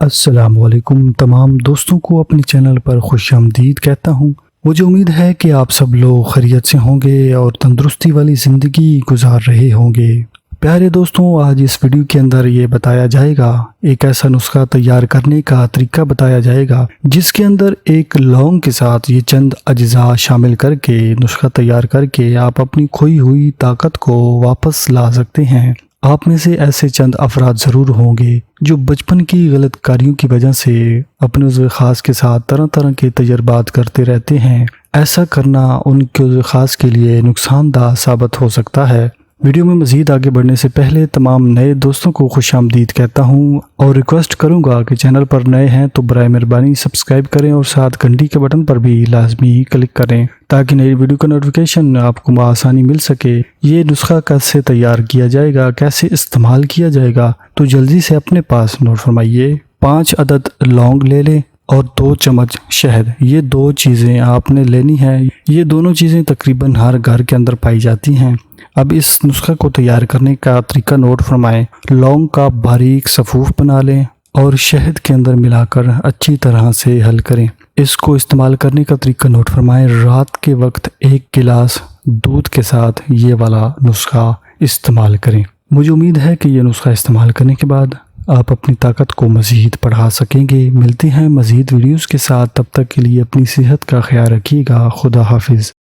السلام علیکم تمام دوستوں کو اپنے چینل پر خوش آمدید کہتا ہوں۔ مجھے امید ہے کہ آپ سب لوگ خیریت سے ہوں گے اور تندرستی والی زندگی گزار رہے ہوں گے۔ پیارے دوستوں، آج اس ویڈیو کے اندر یہ بتایا جائے گا، ایک ایسا نسخہ تیار کرنے کا طریقہ بتایا جائے گا جس کے اندر ایک لونگ کے ساتھ یہ چند اجزاء شامل کر کے نسخہ تیار کر کے آپ اپنی کھوئی ہوئی طاقت کو واپس لا سکتے ہیں۔ آپ میں سے ایسے چند افراد ضرور ہوں گے جو بچپن کی غلط کاریوں کی وجہ سے اپنے عضو خاص کے ساتھ طرح طرح کے تجربات کرتے رہتے ہیں۔ ایسا کرنا ان کے عضو خاص کے لیے نقصان دہ ثابت ہو سکتا ہے۔ ویڈیو میں مزید آگے بڑھنے سے پہلے تمام نئے دوستوں کو خوش آمدید کہتا ہوں اور ریکویسٹ کروں گا کہ چینل پر نئے ہیں تو برائے مہربانی سبسکرائب کریں اور ساتھ گھنٹی کے بٹن پر بھی لازمی کلک کریں تاکہ نئی ویڈیو کا نوٹیفیکیشن آپ کو بآسانی مل سکے۔ یہ نسخہ کیسے تیار کیا جائے گا، کیسے استعمال کیا جائے گا، تو جلدی سے اپنے پاس نوٹ فرمائیے۔ 5 عدد لونگ لے لیں اور 2 چمچ شہد، یہ 2 چیزیں آپ نے لینی ہیں۔ یہ دونوں چیزیں تقریباً ہر گھر کے اندر پائی جاتی ہیں۔ اب اس نسخہ کو تیار کرنے کا طریقہ نوٹ فرمائیں۔ لونگ کا باریک صفوف بنا لیں اور شہد کے اندر ملا کر اچھی طرح سے حل کریں۔ اس کو استعمال کرنے کا طریقہ نوٹ فرمائیں۔ رات کے وقت 1 گلاس دودھ کے ساتھ یہ والا نسخہ استعمال کریں۔ مجھے امید ہے کہ یہ نسخہ استعمال کرنے کے بعد آپ اپنی طاقت کو مزید بڑھا سکیں گے۔ ملتے ہیں مزید ویڈیوز کے ساتھ، تب تک کے لیے اپنی صحت کا خیال رکھیے گا۔ خدا حافظ۔